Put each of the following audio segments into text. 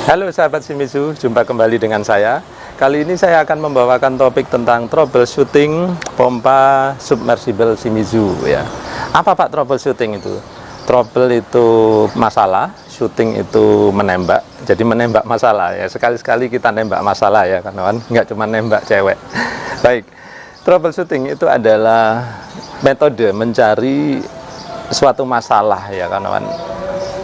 Halo sahabat Shimizu, jumpa kembali dengan saya. Kali ini saya akan membawakan topik tentang troubleshooting pompa submersible Shimizu ya. Apa Pak troubleshooting itu? Trouble itu masalah, shooting itu menembak. Jadi menembak masalah ya. Sekali-sekali kita nembak masalah ya, kawan. Nggak cuma nembak cewek. Baik. Troubleshooting itu adalah metode mencari suatu masalah ya, kawan.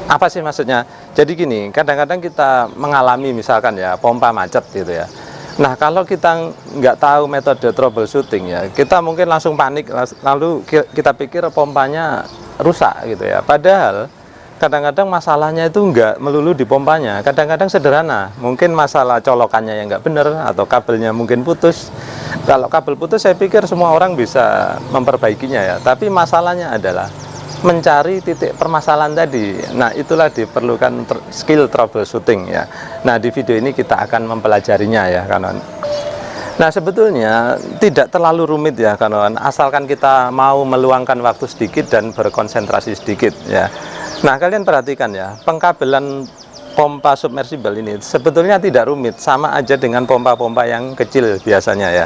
Apa sih maksudnya? Jadi gini, kadang-kadang kita mengalami misalkan ya pompa macet gitu ya. Nah kalau kita nggak tahu metode troubleshooting ya, kita mungkin langsung panik, lalu kita pikir pompanya rusak gitu ya. Padahal kadang-kadang masalahnya itu nggak melulu di pompanya, kadang-kadang sederhana. Mungkin masalah colokannya yang nggak benar atau kabelnya mungkin putus. Kalau kabel putus saya pikir semua orang bisa memperbaikinya ya. Tapi masalahnya adalah mencari titik permasalahan tadi. Nah itulah diperlukan skill troubleshooting ya. Nah di video ini kita akan mempelajarinya ya kawan. Nah sebetulnya tidak terlalu rumit ya kawan, asalkan kita mau meluangkan waktu sedikit dan berkonsentrasi sedikit ya. Nah kalian perhatikan ya, pengkabelan pompa submersible ini sebetulnya tidak rumit, sama aja dengan pompa-pompa yang kecil biasanya ya.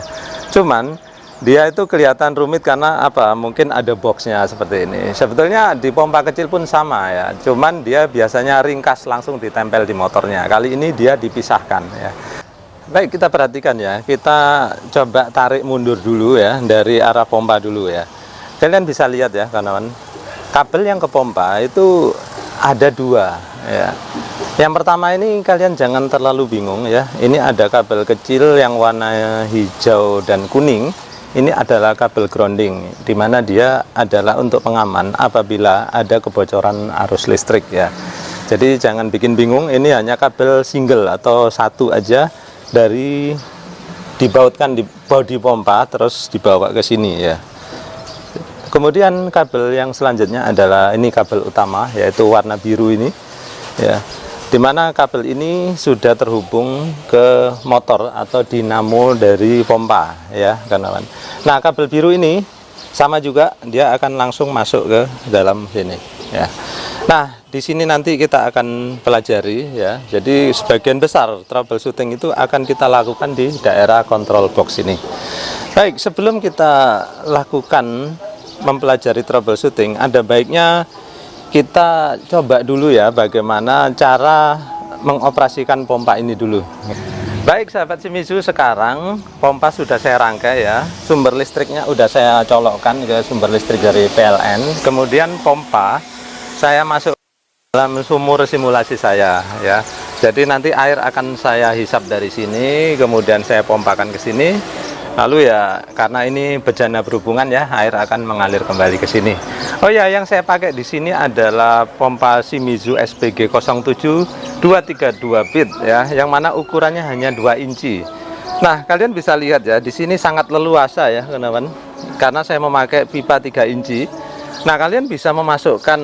Cuman dia itu kelihatan rumit karena apa? Mungkin ada boxnya seperti ini. Sebetulnya di pompa kecil pun sama ya. Cuman dia biasanya ringkas langsung ditempel di motornya. Kali ini dia dipisahkan ya. Baik, kita perhatikan ya. Kita coba tarik mundur dulu ya dari arah pompa dulu ya. Kalian bisa lihat ya kawan. Kabel yang ke pompa itu ada dua ya. Yang pertama ini kalian jangan terlalu bingung ya. Ini ada kabel kecil yang warna hijau dan kuning. Ini adalah kabel grounding, di mana dia adalah untuk pengaman apabila ada kebocoran arus listrik ya. Jadi jangan bikin bingung, ini hanya kabel single atau satu aja dari dibautkan di bodi pompa terus dibawa ke sini ya. Kemudian kabel yang selanjutnya adalah ini kabel utama, yaitu warna biru ini ya. Dimana kabel ini sudah terhubung ke motor atau dinamo dari pompa ya kawan. Nah kabel biru ini sama juga, dia akan langsung masuk ke dalam sini ya. Nah di sini nanti kita akan pelajari ya. Jadi sebagian besar troubleshooting itu akan kita lakukan di daerah control box ini. Baik, sebelum kita lakukan mempelajari troubleshooting, ada baiknya kita coba dulu ya bagaimana cara mengoperasikan pompa ini dulu. Baik sahabat Shimizu, sekarang pompa sudah saya rangkai ya. Sumber listriknya sudah saya colokkan ke sumber listrik dari PLN. Kemudian pompa saya masuk dalam sumur simulasi saya ya. Jadi nanti air akan saya hisap dari sini, kemudian saya pompakan ke sini. Lalu ya, karena ini bejana berhubungan ya, air akan mengalir kembali ke sini. Oh ya, yang saya pakai di sini adalah pompa Shimizu SPG 07 232 bit ya, yang mana ukurannya hanya 2 inci. Nah, kalian bisa lihat ya, di sini sangat leluasa ya, kawan. Karena saya memakai pipa 3 inci. Nah, kalian bisa memasukkan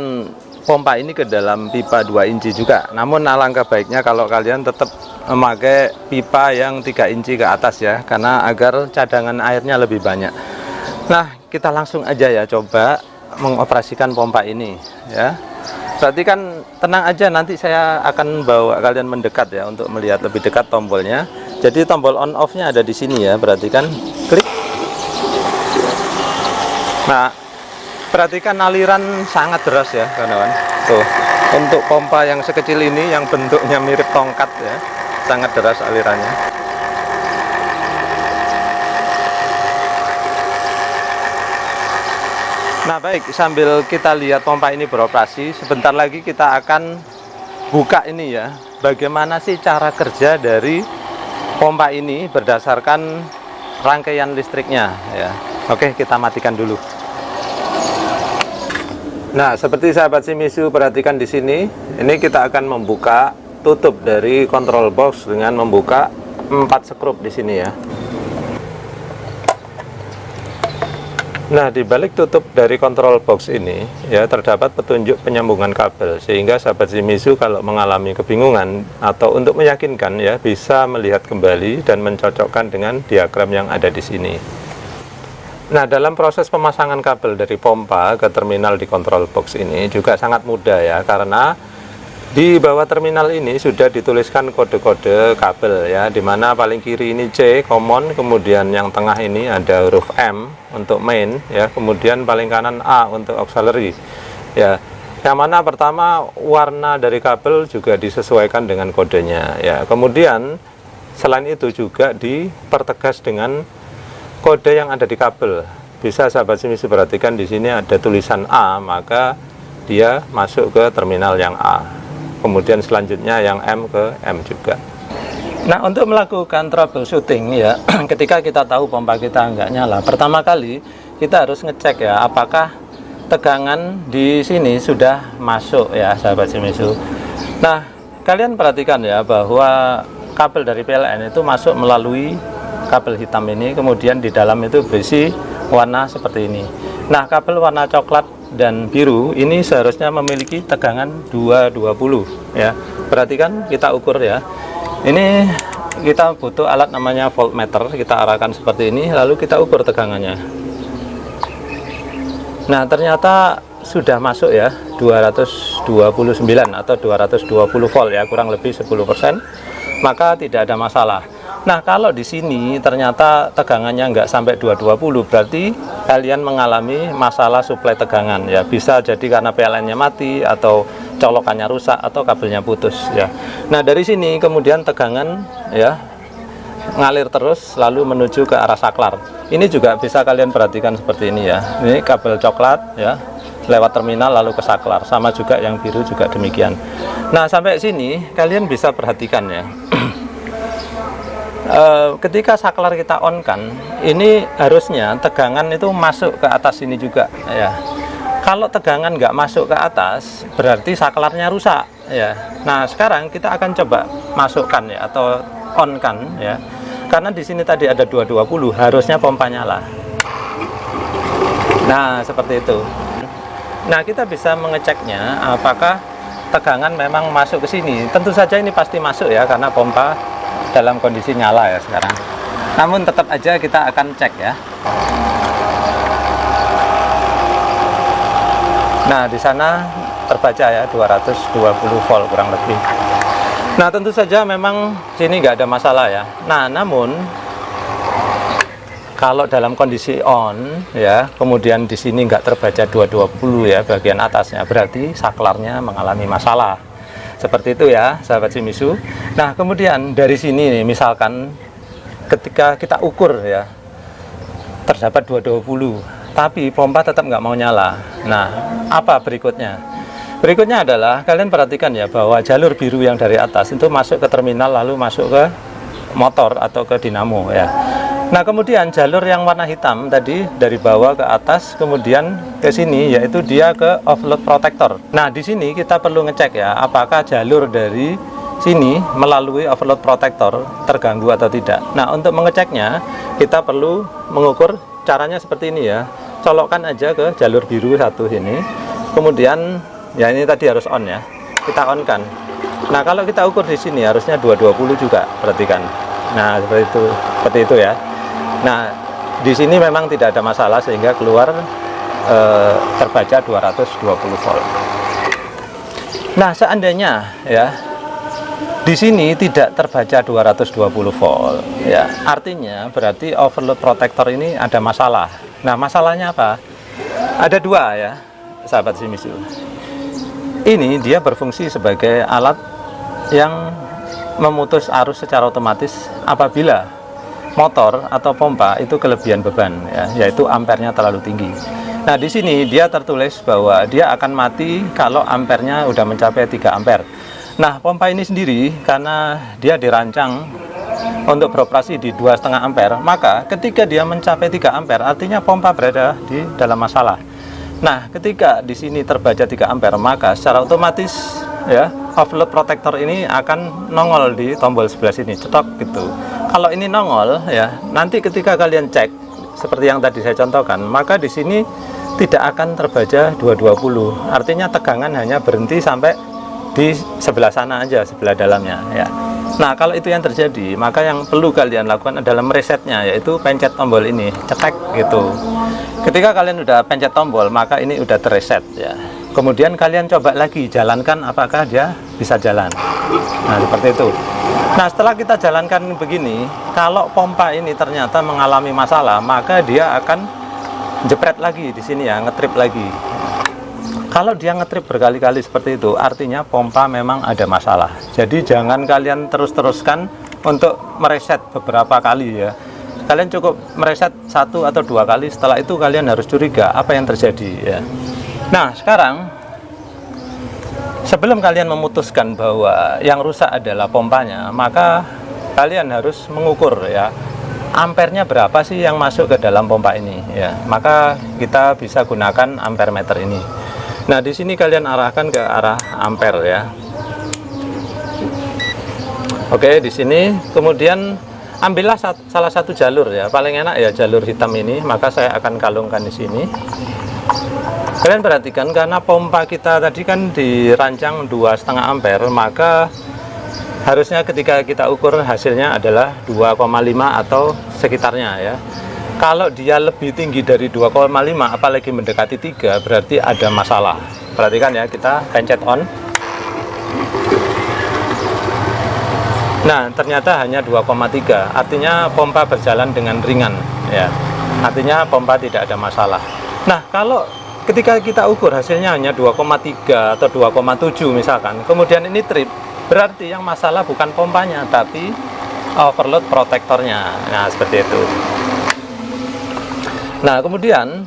pompa ini ke dalam pipa 2 inci juga. Namun alangkah baiknya kalau kalian tetap memakai pipa yang 3 inci ke atas ya, karena agar cadangan airnya lebih banyak. Nah kita langsung aja ya coba mengoperasikan pompa ini ya. Berarti kan tenang aja, nanti saya akan bawa kalian mendekat ya untuk melihat lebih dekat tombolnya. Jadi tombol on off nya ada di sini ya, perhatikan, klik. Nah perhatikan aliran sangat deras ya kawan. Tuh, untuk pompa yang sekecil ini yang bentuknya mirip tongkat ya, sangat deras alirannya. Nah baik, sambil kita lihat pompa ini beroperasi, sebentar lagi kita akan buka ini ya, bagaimana sih cara kerja dari pompa ini berdasarkan rangkaian listriknya ya. Oke, kita matikan dulu. Nah seperti sahabat Shimizu perhatikan di sini, ini kita akan membuka tutup dari control box dengan membuka 4 skrup di sini ya. Nah di balik tutup dari control box ini ya terdapat petunjuk penyambungan kabel, sehingga sahabat Shimizu kalau mengalami kebingungan atau untuk meyakinkan ya bisa melihat kembali dan mencocokkan dengan diagram yang ada di sini. Nah dalam proses pemasangan kabel dari pompa ke terminal di control box ini juga sangat mudah ya, karena Di bawah terminal ini sudah dituliskan kode-kode kabel ya, dimana paling kiri ini C common, kemudian yang tengah ini ada huruf M untuk main ya, kemudian paling kanan A untuk auxiliary ya. Yang mana pertama warna dari kabel juga disesuaikan dengan kodenya ya. Kemudian selain itu juga dipertegas dengan kode yang ada di kabel. Bisa sahabat Shimizu perhatikan di sini ada tulisan A, maka dia masuk ke terminal yang A. Kemudian selanjutnya yang M ke M juga. Nah, untuk melakukan troubleshooting ya, ketika kita tahu pompa kita nggak nyala, pertama kali kita harus ngecek ya, apakah tegangan di sini sudah masuk ya, sahabat Shimizu. Nah, kalian perhatikan ya bahwa kabel dari PLN itu masuk melalui kabel hitam ini, kemudian di dalam itu berisi warna seperti ini. Nah, kabel warna coklat dan biru ini seharusnya memiliki tegangan 220 ya. Perhatikan, kita ukur ya. Ini kita butuh alat namanya voltmeter, kita arahkan seperti ini lalu kita ukur tegangannya. Nah, ternyata sudah masuk ya 229 atau 220 volt ya, kurang lebih 10%, maka tidak ada masalah. Nah, kalau di sini ternyata tegangannya nggak sampai 220, berarti kalian mengalami masalah suplai tegangan ya. Bisa jadi karena PLN-nya mati, atau colokannya rusak, atau kabelnya putus ya. Nah, dari sini kemudian tegangan ya ngalir terus lalu menuju ke arah saklar. Ini juga bisa kalian perhatikan seperti ini ya. Ini kabel coklat ya, lewat terminal lalu ke saklar. Sama juga yang biru juga demikian. Nah, sampai sini kalian bisa perhatikan ya. Ketika saklar kita on kan, ini harusnya tegangan itu masuk ke atas sini juga ya. Kalau tegangan nggak masuk ke atas, berarti saklarnya rusak ya. Nah, sekarang kita akan coba masukkan ya, atau on kan ya. Karena di sini tadi ada 220, harusnya pompa nyala. Nah, seperti itu. Nah, kita bisa mengeceknya apakah tegangan memang masuk ke sini. Tentu saja ini pasti masuk ya, karena pompa dalam kondisi nyala ya sekarang. Namun tetap aja kita akan cek ya. Nah, di sana terbaca ya 220 volt kurang lebih. Nah, tentu saja memang sini nggak ada masalah ya. Nah, namun kalau dalam kondisi on ya, kemudian di sini nggak terbaca 220 ya bagian atasnya, berarti saklarnya mengalami masalah. Seperti itu ya, sahabat Shimizu. Nah, kemudian dari sini nih, misalkan ketika kita ukur ya, terdapat 220, tapi pompa tetap nggak mau nyala. Nah, apa berikutnya? Berikutnya adalah kalian perhatikan ya, bahwa jalur biru yang dari atas itu masuk ke terminal lalu masuk ke motor atau ke dinamo ya. Nah, kemudian jalur yang warna hitam tadi dari bawah ke atas kemudian ke sini, yaitu dia ke offload protector. Nah, di sini kita perlu ngecek ya, apakah jalur dari sini melalui offload protector terganggu atau tidak. Nah, untuk mengeceknya kita perlu mengukur, caranya seperti ini ya. Colokkan aja ke jalur biru satu ini. Kemudian ya, ini tadi harus on ya. Kita on kan. Nah, kalau kita ukur di sini harusnya 220 juga, perhatikan. Nah, seperti itu ya. Nah, di sini memang tidak ada masalah sehingga keluar terbaca 220 volt. Nah, seandainya ya di sini tidak terbaca 220 volt ya, artinya berarti overload protector ini ada masalah. Nah, masalahnya apa? Ada dua ya, sahabat Shimizu. Ini dia berfungsi sebagai alat yang memutus arus secara otomatis apabila motor atau pompa itu kelebihan beban ya, yaitu ampernya terlalu tinggi. Nah, di sini dia tertulis bahwa dia akan mati kalau ampernya udah mencapai 3 ampere. Nah, pompa ini sendiri karena dia dirancang untuk beroperasi di 2,5 ampere, maka ketika dia mencapai 3 ampere artinya pompa berada di dalam masalah. Nah, ketika di sini terbaca 3 ampere, maka secara otomatis ya, offload protector ini akan nongol di tombol sebelah sini, cetok gitu. Kalau ini nongol ya, nanti ketika kalian cek seperti yang tadi saya contohkan, maka di sini tidak akan terbaca 220. Artinya tegangan hanya berhenti sampai di sebelah sana aja, sebelah dalamnya ya. Nah, kalau itu yang terjadi, maka yang perlu kalian lakukan adalah meresetnya, yaitu pencet tombol ini, cetek gitu. Ketika kalian udah pencet tombol, maka ini udah terreset ya. kemudian kalian coba lagi jalankan apakah dia bisa jalan. Nah, seperti itu. Nah, setelah kita jalankan begini, kalau pompa ini ternyata mengalami masalah, maka dia akan jepret lagi di sini ya, ngetrip lagi. Kalau dia ngetrip berkali-kali seperti itu, artinya pompa memang ada masalah. Jadi jangan kalian terus-teruskan untuk mereset beberapa kali ya. Kalian cukup mereset 1 atau 2 kali, setelah itu kalian harus curiga apa yang terjadi ya. Nah, sekarang sebelum kalian memutuskan bahwa yang rusak adalah pompanya, maka kalian harus mengukur ya, ampernya berapa sih yang masuk ke dalam pompa ini ya. Maka kita bisa gunakan ampere meter ini. Nah, di sini kalian arahkan ke arah ampere ya. Oke, di sini kemudian ambillah salah satu jalur ya. Paling enak ya jalur hitam ini, maka saya akan kalungkan di sini. Kalian perhatikan, karena pompa kita tadi kan dirancang 2,5 ampere, maka harusnya ketika kita ukur hasilnya adalah 2,5 atau sekitarnya ya. Kalau dia lebih tinggi dari 2,5 apalagi mendekati 3, berarti ada masalah. Perhatikan ya, kita pencet on. Nah, ternyata hanya 2,3, artinya pompa berjalan dengan ringan ya. Artinya pompa tidak ada masalah. Nah, kalau ketika kita ukur hasilnya hanya 2,3 atau 2,7 misalkan, kemudian ini trip, berarti yang masalah bukan pompanya tapi overload protektornya. Nah, seperti itu. Nah, kemudian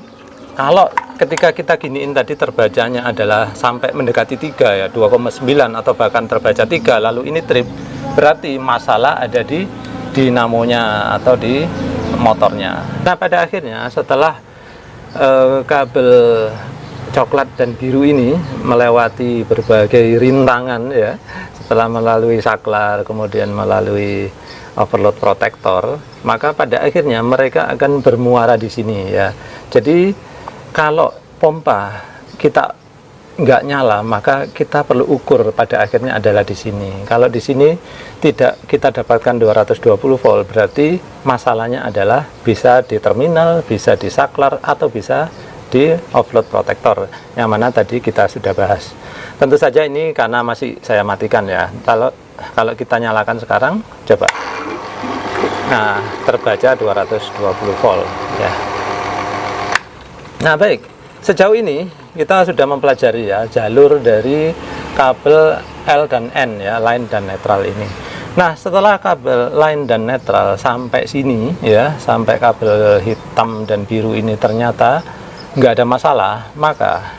kalau ketika kita giniin tadi terbacanya adalah sampai mendekati 3 ya, 2,9 atau bahkan terbaca 3, lalu ini trip, berarti masalah ada di dinamonya atau di motornya. Nah, pada akhirnya setelah kabel coklat dan biru ini melewati berbagai rintangan ya, setelah melalui saklar, kemudian melalui overload protektor, maka pada akhirnya mereka akan bermuara di sini ya. Jadi kalau pompa kita nggak nyala, maka kita perlu ukur pada akhirnya adalah di sini. Kalau di sini tidak kita dapatkan 220 volt, berarti masalahnya adalah bisa di terminal, bisa di saklar, atau bisa di offload protektor, yang mana tadi kita sudah bahas. Tentu saja ini karena masih saya matikan ya. Kalau kita nyalakan sekarang, coba. Nah, terbaca 220 volt ya. Nah, baik. Sejauh ini kita sudah mempelajari ya jalur dari kabel L dan N ya, line dan netral ini. Nah, setelah kabel line dan netral sampai sini ya, sampai kabel hitam dan biru ini ternyata nggak ada masalah, maka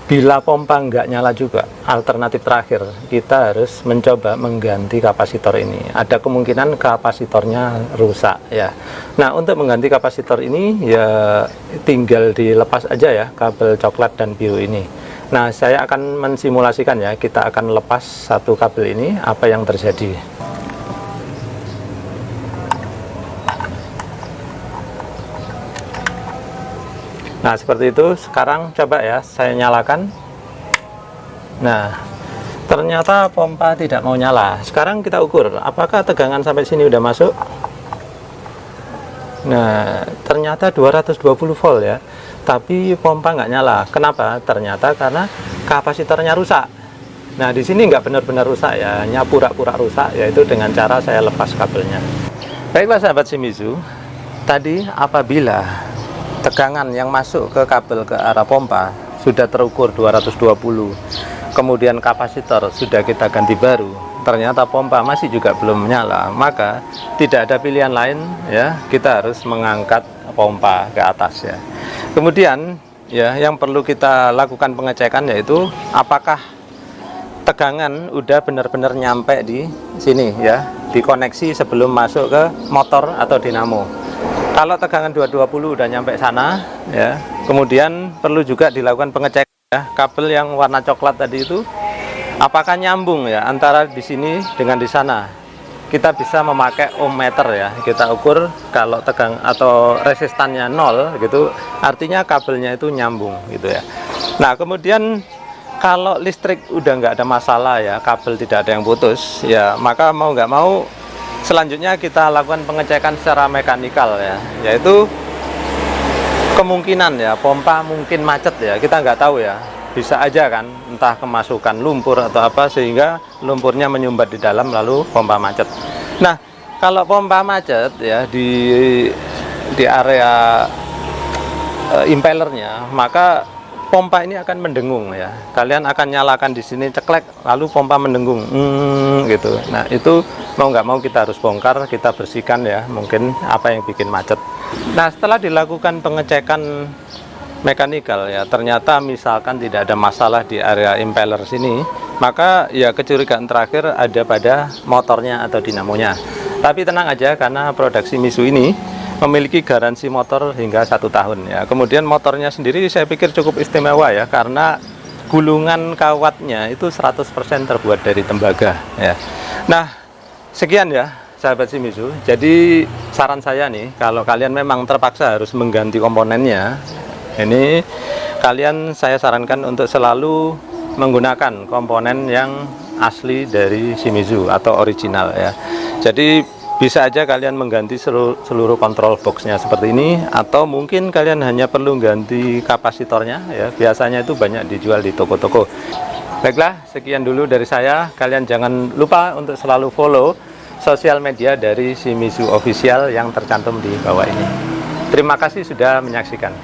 bila pompa nggak nyala juga, alternatif terakhir kita harus mencoba mengganti kapasitor ini. Ada kemungkinan kapasitornya rusak ya. Nah, untuk mengganti kapasitor ini ya tinggal dilepas aja ya kabel coklat dan biru ini. Nah, saya akan mensimulasikan ya, kita akan lepas satu kabel ini, apa yang terjadi. Nah, seperti itu. Sekarang coba ya saya nyalakan. Nah, ternyata pompa tidak mau nyala. Sekarang kita ukur apakah tegangan sampai sini udah masuk. Nah, ternyata 220 volt ya, tapi pompa nggak nyala. Kenapa? Ternyata karena kapasitornya rusak. Nah, di sini nggak benar-benar rusak ya, hanya pura-pura rusak, yaitu dengan cara saya lepas kabelnya. Baiklah sahabat Shimizu, tadi apabila tegangan yang masuk ke kabel ke arah pompa sudah terukur 220, kemudian kapasitor sudah kita ganti baru, ternyata pompa masih juga belum menyala, maka tidak ada pilihan lain ya, kita harus mengangkat pompa ke atas ya. Kemudian ya, yang perlu kita lakukan pengecekan yaitu apakah tegangan udah benar-benar nyampe di sini ya, dikoneksi sebelum masuk ke motor atau dinamo. Kalau tegangan 220 udah nyampe sana ya, kemudian perlu juga dilakukan pengecekan ya, kabel yang warna coklat tadi itu apakah nyambung ya antara di sini dengan di sana. Kita bisa memakai ohmmeter ya, kita ukur kalau tegang atau resistannya 0 gitu, artinya kabelnya itu nyambung gitu ya. Nah, kemudian kalau listrik udah nggak ada masalah ya, kabel tidak ada yang putus ya, maka mau nggak mau selanjutnya kita lakukan pengecekan secara mekanikal ya, yaitu kemungkinan ya pompa mungkin macet ya, kita nggak tahu ya, bisa aja kan, entah kemasukan lumpur atau apa sehingga lumpurnya menyumbat di dalam lalu pompa macet. Nah, kalau pompa macet ya di area impellernya, maka pompa ini akan mendengung ya. Kalian akan nyalakan di sini ceklek, lalu pompa mendengung, gitu. Nah itu mau nggak mau kita harus bongkar, kita bersihkan ya. Mungkin apa yang bikin macet. Nah setelah dilakukan pengecekan mekanikal ya, ternyata misalkan tidak ada masalah di area impeller sini, maka ya kecurigaan terakhir ada pada motornya atau dinamonya. Tapi tenang aja, karena produk Shimizu ini memiliki garansi motor hingga 1 tahun ya. Kemudian motornya sendiri saya pikir cukup istimewa ya, karena gulungan kawatnya itu 100% terbuat dari tembaga ya. Nah sekian ya sahabat Shimizu. Jadi saran saya nih, kalau kalian memang terpaksa harus mengganti komponennya, ini kalian saya sarankan untuk selalu menggunakan komponen yang asli dari Shimizu atau original ya. Jadi bisa aja kalian mengganti seluruh kontrol boxnya seperti ini, atau mungkin kalian hanya perlu ganti kapasitornya ya, biasanya itu banyak dijual di toko-toko. Baiklah, sekian dulu dari saya. Kalian jangan lupa untuk selalu follow sosial media dari Shimizu Official yang tercantum di bawah ini. Terima kasih sudah menyaksikan.